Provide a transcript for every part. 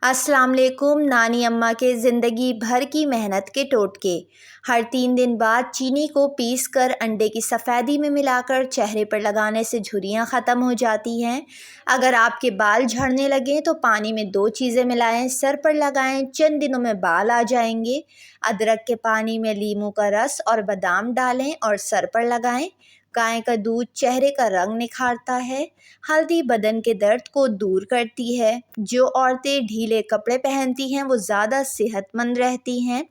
अस्सलाम वालेकुम। नानी अम्मा के ज़िंदगी भर की मेहनत के टोटके। हर 3 दिन बाद चीनी को पीस कर अंडे की सफ़ेदी में मिलाकर चेहरे पर लगाने से झुर्रियाँ ख़त्म हो जाती हैं। अगर आपके बाल झड़ने लगें तो पानी में 2 चीज़ें मिलाएं, सर पर लगाएं, चंद दिनों में बाल आ जाएंगे। अदरक के पानी में लीमू का रस और बादाम डालें और सर पर लगाएं। गाय का दूध चेहरे का रंग निखारता है। हल्दी बदन के दर्द को दूर करती है। जो औरतें ढीले कपड़े पहनती हैं वो ज़्यादा सेहतमंद रहती हैं।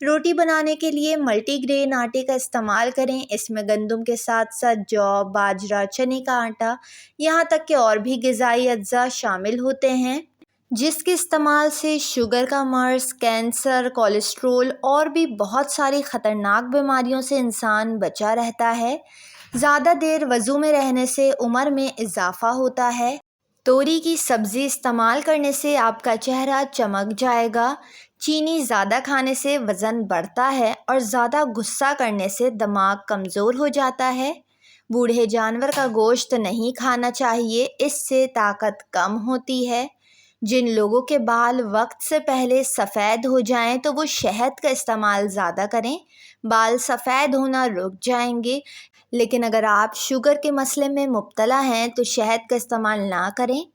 रोटी बनाने के लिए मल्टीग्रेन आटे का इस्तेमाल करें। इसमें गंदम के साथ साथ जौ, बाजरा, चने का आटा, यहाँ तक कि और भी ग़िज़ाई अज्जा शामिल होते हैं, जिसके इस्तेमाल से शुगर का मर्ज़, कैंसर, कोलेस्ट्रोल और भी बहुत सारी ख़तरनाक बीमारियों से इंसान बचा रहता है। ज़्यादा देर वज़ू में रहने से उम्र में इजाफ़ा होता है। तोरी की सब्ज़ी इस्तेमाल करने से आपका चेहरा चमक जाएगा। चीनी ज़्यादा खाने से वज़न बढ़ता है और ज़्यादा गुस्सा करने से दिमाग कमज़ोर हो जाता है। बूढ़े जानवर का गोश्त नहीं खाना चाहिए, इससे ताकत कम होती है। जिन लोगों के बाल वक्त से पहले सफ़ेद हो जाएं तो वो शहद का इस्तेमाल ज़्यादा करें, बाल सफ़ेद होना रुक जाएंगे। लेकिन अगर आप शुगर के मसले में मुब्तला हैं तो शहद का इस्तेमाल ना करें।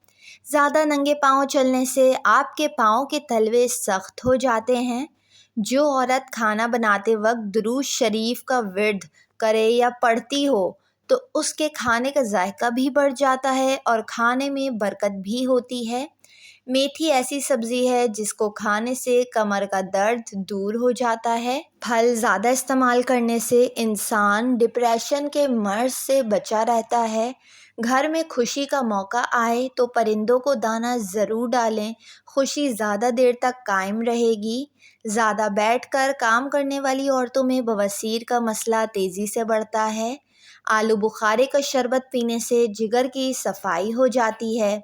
ज़्यादा नंगे पाँव चलने से आपके पाँव के तलवे सख्त हो जाते हैं। जो औरत खाना बनाते वक्त दुरूद शरीफ का विर्द करे या पढ़ती हो तो उसके खाने का जायका भी बढ़ जाता है और खाने में बरकत भी होती है। मेथी ऐसी सब्ज़ी है जिसको खाने से कमर का दर्द दूर हो जाता है। फल ज़्यादा इस्तेमाल करने से इंसान डिप्रेशन के मर्ज़ से बचा रहता है। घर में खुशी का मौका आए तो परिंदों को दाना ज़रूर डालें, खुशी ज़्यादा देर तक कायम रहेगी। ज़्यादा बैठकर काम करने वाली औरतों में बवासीर का मसला तेज़ी से बढ़ता है। आलू बुखारे का शरबत पीने से जिगर की सफाई हो जाती है।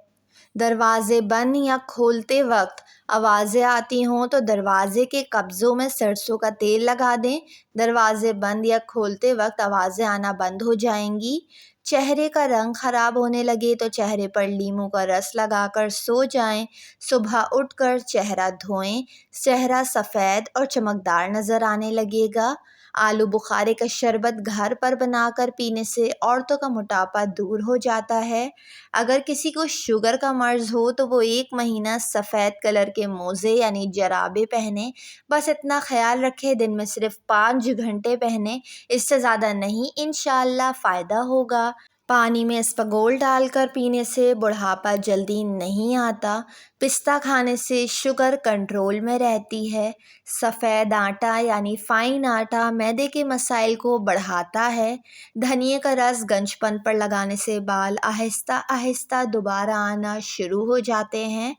दरवाज़े बंद या खोलते वक्त आवाज़ें आती हों तो दरवाज़े के कब्ज़ों में सरसों का तेल लगा दें। दरवाज़े बंद या खोलते वक्त आवाज़ें आना बंद हो जाएंगी। चेहरे का रंग ख़राब होने लगे तो चेहरे पर लीमू का रस लगाकर सो जाएं। सुबह उठकर चेहरा धोएं, चेहरा सफ़ेद और चमकदार नज़र आने लगेगा। आलू बुखारे का शरबत घर पर बनाकर पीने से औरतों का मोटापा दूर हो जाता है। अगर किसी को शुगर का मर्ज़ हो तो वो 1 महीना सफ़ेद कलर के मोज़े यानी जराबे पहने। बस इतना ख्याल रखें दिन में सिर्फ 5 घंटे पहने, इससे ज़्यादा नहीं, इंशाअल्लाह फ़ायदा होगा। पानी में इसबगोल डालकर पीने से बुढ़ापा जल्दी नहीं आता। पिस्ता खाने से शुगर कंट्रोल में रहती है। सफ़ेद आटा यानी फ़ाइन आटा मैदे के मसाइल को बढ़ाता है। धनिए का रस गंजपन पर लगाने से बाल आहिस्ता आहिस्ता दोबारा आना शुरू हो जाते हैं।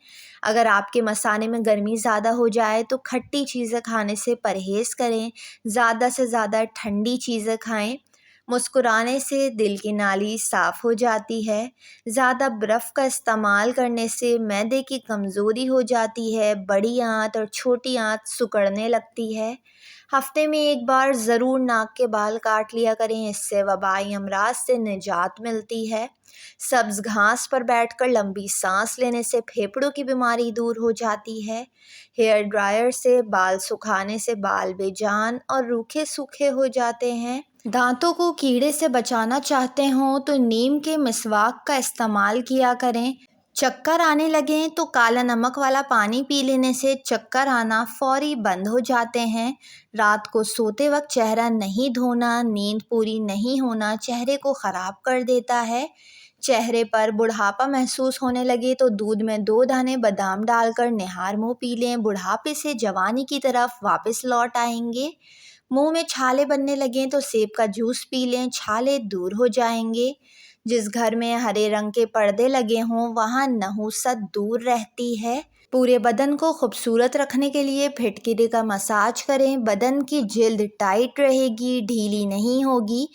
अगर आपके मसाने में गर्मी ज़्यादा हो जाए तो खट्टी चीज़ें खाने से परहेज़ करें। ज़्यादा से ज़्यादा ठंडी चीज़ें खाएं। मुस्कुराने से दिल की नाली साफ़ हो जाती है। ज़्यादा बर्फ़ का इस्तेमाल करने से मैदे की कमज़ोरी हो जाती है। बड़ी आंत और छोटी आंत सिकुड़ने लगती है। हफ्ते में 1 बार ज़रूर नाक के बाल काट लिया करें, इससे वबाई अमराज से निजात मिलती है। सब्ज़ घास पर बैठकर लंबी सांस लेने से फेफड़ों की बीमारी दूर हो जाती है। हेयर ड्रायर से बाल सुखाने से बाल बेजान और रूखे सूखे हो जाते हैं। दांतों को कीड़े से बचाना चाहते हों तो नीम के मिसवाक का इस्तेमाल किया करें। चक्कर आने लगें तो काला नमक वाला पानी पी लेने से चक्कर आना फौरी बंद हो जाते हैं। रात को सोते वक्त चेहरा नहीं धोना, नींद पूरी नहीं होना चेहरे को ख़राब कर देता है। चेहरे पर बुढ़ापा महसूस होने लगे तो दूध में 2 दाने बादाम डालकर निहार मुँह पी लें। बुढ़ापे से जवानी की तरफ वापस लौट आएंगे। मुंह में छाले बनने लगें तो सेब का जूस पी लें, छाले दूर हो जाएंगे। जिस घर में हरे रंग के पर्दे लगे हों वहाँ नहुसत दूर रहती है। पूरे बदन को खूबसूरत रखने के लिए फिटकिरी का मसाज करें। बदन की जिल्द टाइट रहेगी, ढीली नहीं होगी।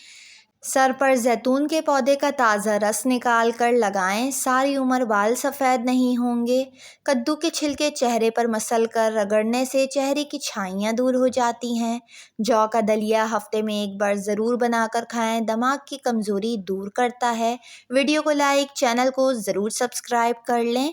सर पर जैतून के पौधे का ताज़ा रस निकाल कर लगाएं, सारी उम्र बाल सफ़ेद नहीं होंगे। कद्दू के छिलके चेहरे पर मसल कर रगड़ने से चेहरे की छाइयाँ दूर हो जाती हैं। जौ का दलिया हफ्ते में 1 बार ज़रूर बनाकर खाएं, दिमाग की कमज़ोरी दूर करता है। वीडियो को लाइक, चैनल को ज़रूर सब्सक्राइब कर लें।